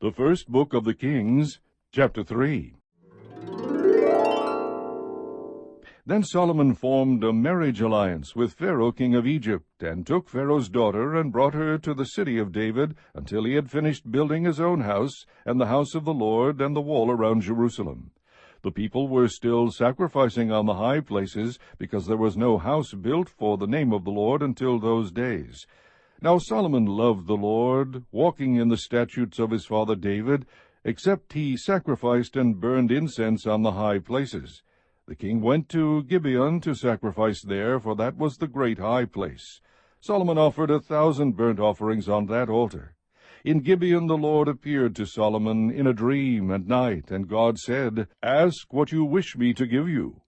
The first book of the Kings, chapter 3. Then Solomon formed a marriage alliance with Pharaoh king of Egypt, and took Pharaoh's daughter, and brought her to the city of David, until he had finished building his own house, and the house of the Lord, and the wall around Jerusalem. The people were still sacrificing on the high places, because there was no house built for the name of the Lord until those days. Now Solomon loved the Lord, walking in the statutes of his father David, except he sacrificed and burned incense on the high places. The king went to Gibeon to sacrifice there, for that was the great high place. Solomon offered 1,000 burnt offerings on that altar. In Gibeon the Lord appeared to Solomon in a dream at night, and God said, "Ask what you wish me to give you."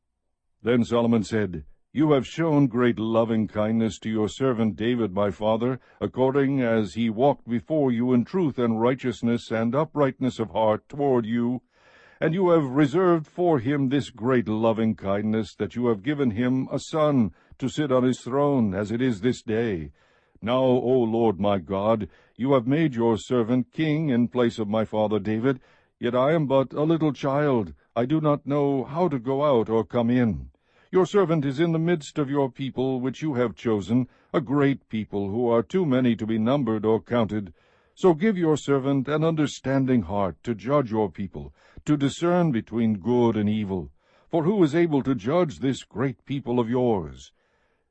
Then Solomon said, "You have shown great loving kindness to your servant David my father, according as he walked before you in truth and righteousness and uprightness of heart toward you. And you have reserved for him this great loving kindness, that you have given him a son to sit on his throne, as it is this day. Now, O Lord my God, you have made your servant king in place of my father David, yet I am but a little child. I do not know how to go out or come in. Your servant is in the midst of your people, which you have chosen, a great people, who are too many to be numbered or counted. So give your servant an understanding heart to judge your people, to discern between good and evil. For who is able to judge this great people of yours?"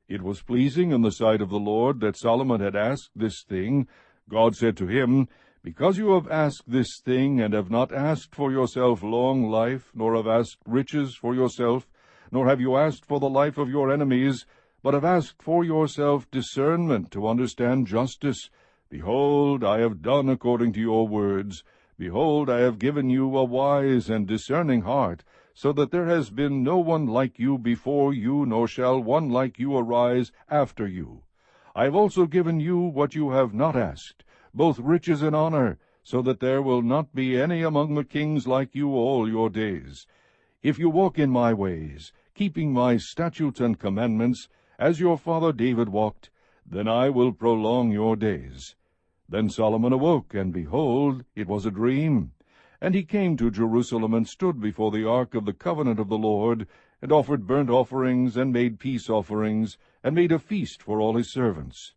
It was pleasing in the sight of the Lord that Solomon had asked this thing. God said to him, "Because you have asked this thing, and have not asked for yourself long life, nor have asked riches for yourself, nor have you asked for the life of your enemies, but have asked for yourself discernment to understand justice, behold, I have done according to your words. Behold, I have given you a wise and discerning heart, so that there has been no one like you before you, nor shall one like you arise after you. I have also given you what you have not asked, both riches and honor, so that there will not be any among the kings like you all your days. If you walk in my ways, keeping my statutes and commandments, as your father David walked, then I will prolong your days." Then Solomon awoke, and behold, it was a dream. And he came to Jerusalem, and stood before the ark of the covenant of the Lord, and offered burnt offerings, and made peace offerings, and made a feast for all his servants.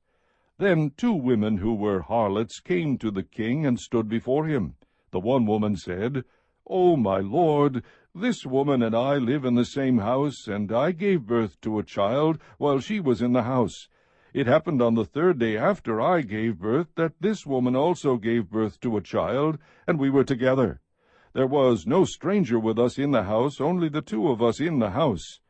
Then 2 women who were harlots came to the king, and stood before him. The one woman said, "O my lord, this woman and I live in the same house, and I gave birth to a child while she was in the house. It happened on the 3rd day after I gave birth that this woman also gave birth to a child, and we were together. There was no stranger with us in the house, only the 2 of us in the house.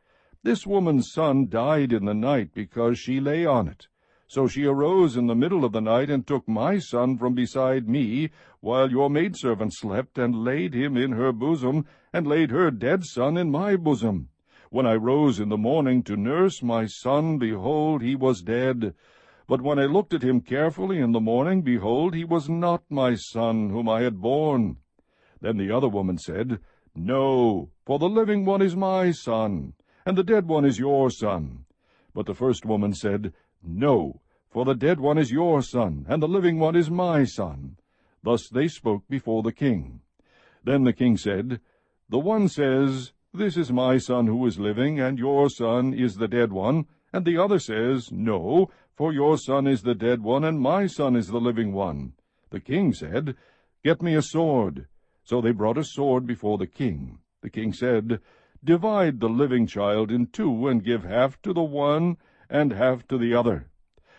This woman's son died in the night because she lay on it. So she arose in the middle of the night and took my son from beside me, while your maidservant slept, and laid him in her bosom, and laid her dead son in my bosom. When I rose in the morning to nurse my son, behold, he was dead. But when I looked at him carefully in the morning, behold, he was not my son whom I had borne." Then the other woman said, "No, for the living one is my son, and the dead one is your son." But the first woman said, "No, for the dead one is your son, and the living one is my son." Thus they spoke before the king. Then the king said, "The one says, 'This is my son who is living, and your son is the dead one,' and the other says, 'No, for your son is the dead one, and my son is the living one.'" The king said, "Get me a sword." So they brought a sword before the king. The king said, "Divide the living child in 2, and give half to the one and half to the other."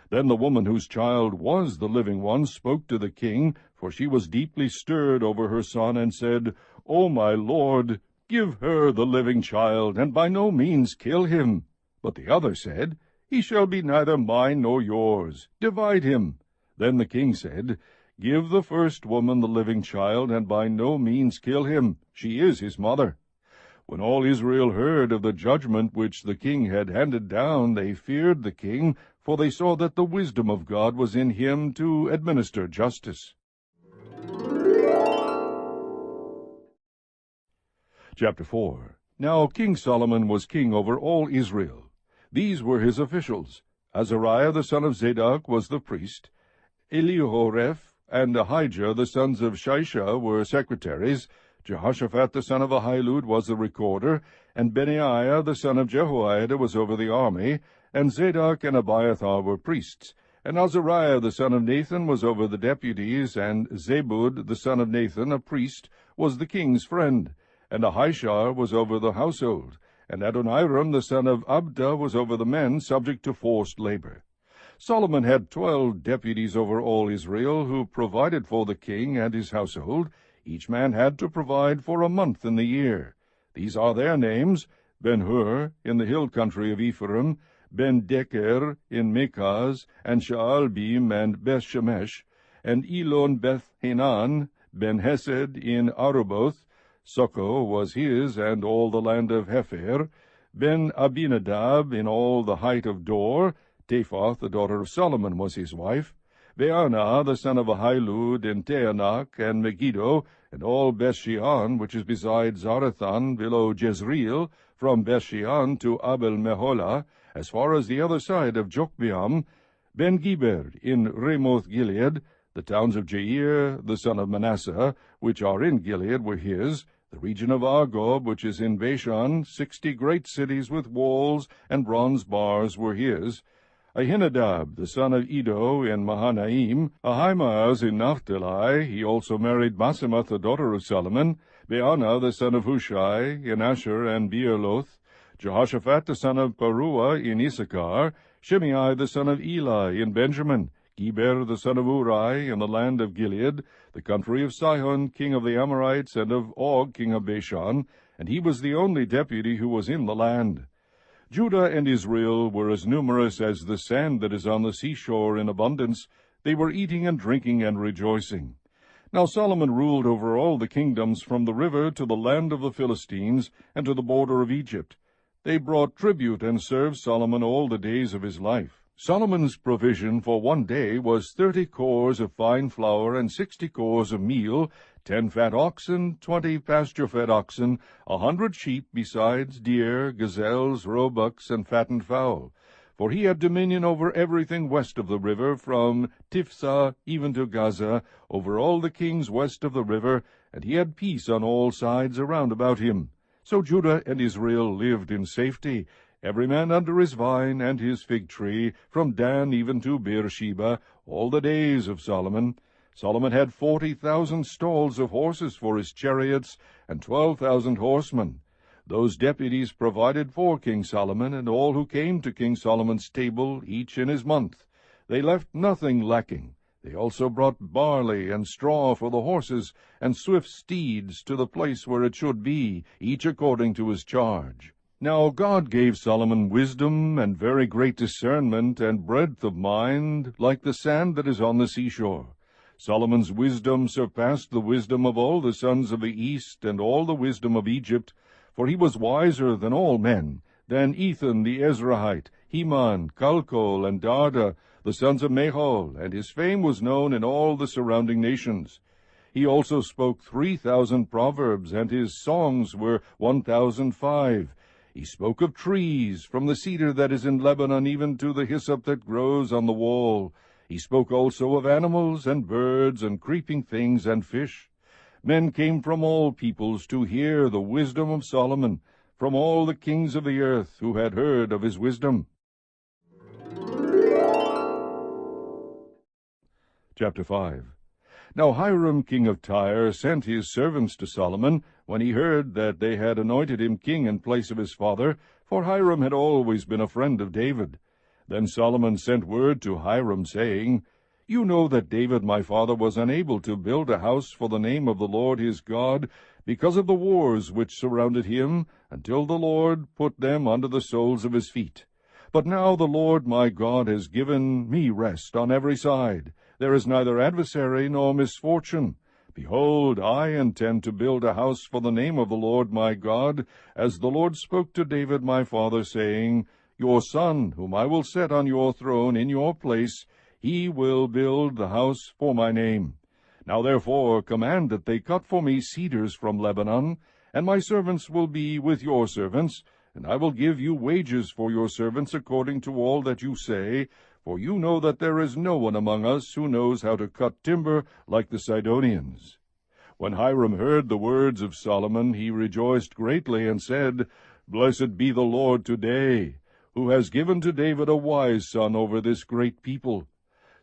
Then the woman whose child was the living one spoke to the king, for she was deeply stirred over her son, and said, "O my lord, give her the living child, and by no means kill him." But the other said, "He shall be neither mine nor yours. Divide him." Then the king said, "Give the first woman the living child, and by no means kill him. She is his mother." When all Israel heard of the judgment which the king had handed down, they feared the king, for they saw that the wisdom of God was in him to administer justice. Chapter 4. Now King Solomon was king over all Israel. These were his officials. Azariah the son of Zadok was the priest. Elihoreph, and Ahijah the sons of Shisha were secretaries. Jehoshaphat the son of Ahilud was the recorder, and Benaiah the son of Jehoiada was over the army, and Zadok and Abiathar were priests. And Azariah the son of Nathan was over the deputies, and Zabud the son of Nathan, a priest, was the king's friend. And Ahishar was over the household, and Adoniram the son of Abda was over the men subject to forced labor. Solomon had 12 deputies over all Israel, who provided for the king and his household. Each man had to provide for a month in the year. These are their names: Ben-Hur in the hill country of Ephraim, Ben-Deker in Mekaz, and Shaalbim and Beth-Shemesh, and Elon Beth-Hanan, Ben-Hesed in Aruboth. Socho was his, and all the land of Hepher. Ben-Abinadab in all the height of Dor. Taphoth, the daughter of Solomon, was his wife. Baanah, the son of Ahilud, in Teanach and Megiddo, and all Beth-Shean, which is beside Zarethan, below Jezreel, from Beth-Shean to Abel-Meholah, as far as the other side of Jokbeam. Ben-Geber in Ramoth-Gilead. The towns of Jair, the son of Manasseh, which are in Gilead, were his. The region of Argob, which is in Bashan, 60 great cities with walls and bronze bars, were his. Ahinadab, the son of Iddo, in Mahanaim. Ahimaaz in Naphtali. He also married Basemath, the daughter of Solomon. Baanah, the son of Hushai, in Asher and Bealoth. Jehoshaphat, the son of Paruah, in Issachar. Shimei, the son of Eli, in Benjamin. Geber, the son of Uri, in the land of Gilead, the country of Sihon, king of the Amorites, and of Og, king of Bashan, and he was the only deputy who was in the land. Judah and Israel were as numerous as the sand that is on the seashore in abundance. They were eating and drinking and rejoicing. Now Solomon ruled over all the kingdoms from the river to the land of the Philistines and to the border of Egypt. They brought tribute and served Solomon all the days of his life. Solomon's provision for one day was 30 cors of fine flour and 60 cors of meal, 10 fat oxen, 20 pasture-fed oxen, 100 sheep, besides deer, gazelles, roebucks, and fattened fowl. For he had dominion over everything west of the river, from Tiphsah even to Gaza, over all the kings west of the river, and he had peace on all sides around about him. So Judah and Israel lived in safety, every man under his vine and his fig tree, from Dan even to Beersheba, all the days of Solomon. Solomon had 40,000 stalls of horses for his chariots, and 12,000 horsemen. Those deputies provided for King Solomon, and all who came to King Solomon's table, each in his month. They left nothing lacking. They also brought barley and straw for the horses, and swift steeds to the place where it should be, each according to his charge. Now God gave Solomon wisdom, and very great discernment, and breadth of mind, like the sand that is on the seashore. Solomon's wisdom surpassed the wisdom of all the sons of the east, and all the wisdom of Egypt, for he was wiser than all men, than Ethan the Ezrahite, Heman, Calcol, and Darda, the sons of Mahol, and his fame was known in all the surrounding nations. He also spoke 3,000 proverbs, and his songs were 1,005. He spoke of trees, from the cedar that is in Lebanon even to the hyssop that grows on the wall. He spoke also of animals and birds and creeping things and fish. Men came from all peoples to hear the wisdom of Solomon, from all the kings of the earth who had heard of his wisdom. Chapter 5. Now Hiram king of Tyre sent his servants to Solomon, when he heard that they had anointed him king in place of his father, for Hiram had always been a friend of David. Then Solomon sent word to Hiram, saying, You know that David my father was unable to build a house for the name of the Lord his God, because of the wars which surrounded him, until the Lord put them under the soles of his feet. But now the Lord my God has given me rest on every side. There is neither adversary nor misfortune. Behold, I intend to build a house for the name of the Lord my God, as the Lord spoke to David my father, saying, Your son, whom I will set on your throne in your place, he will build the house for my name. Now therefore command that they cut for me cedars from Lebanon, and my servants will be with your servants, and I will give you wages for your servants according to all that you say, for you know that there is no one among us who knows how to cut timber like the Sidonians." When Hiram heard the words of Solomon, he rejoiced greatly, and said, "Blessed be the Lord today, who has given to David a wise son over this great people."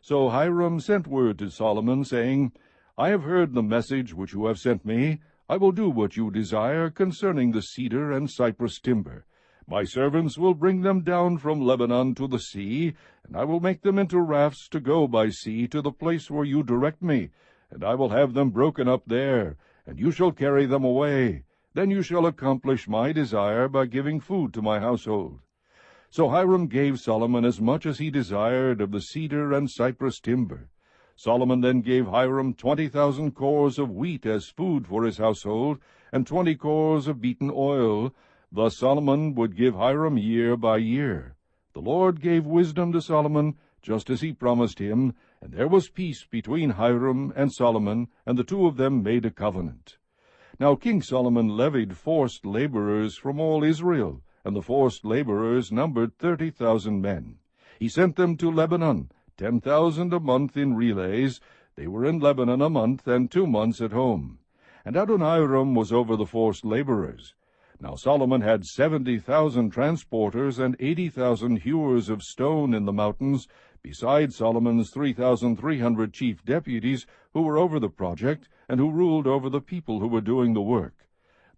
So Hiram sent word to Solomon, saying, "I have heard the message which you have sent me. I will do what you desire concerning the cedar and cypress timber. My servants will bring them down from Lebanon to the sea, and I will make them into rafts to go by sea to the place where you direct me, and I will have them broken up there, and you shall carry them away. Then you shall accomplish my desire by giving food to my household." So Hiram gave Solomon as much as he desired of the cedar and cypress timber. Solomon then gave Hiram 20,000 cores of wheat as food for his household, and 20 cores of beaten oil. Thus Solomon would give Hiram year by year. The Lord gave wisdom to Solomon, just as he promised him, and there was peace between Hiram and Solomon, and the two of them made a covenant. Now King Solomon levied forced laborers from all Israel, and the forced laborers numbered 30,000 men. He sent them to Lebanon, 10,000 a month in relays. They were in Lebanon a month, and 2 months at home. And Adoniram was over the forced laborers. Now Solomon had 70,000 transporters and 80,000 hewers of stone in the mountains, besides Solomon's 3,300 chief deputies who were over the project, and who ruled over the people who were doing the work.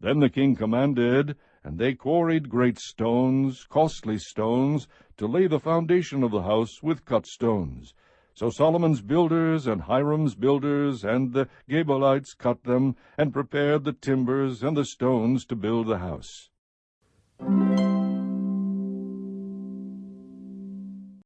Then the king commanded, and they quarried great stones, costly stones, to lay the foundation of the house with cut stones. So Solomon's builders and Hiram's builders and the Gebalites cut them, and prepared the timbers and the stones to build the house.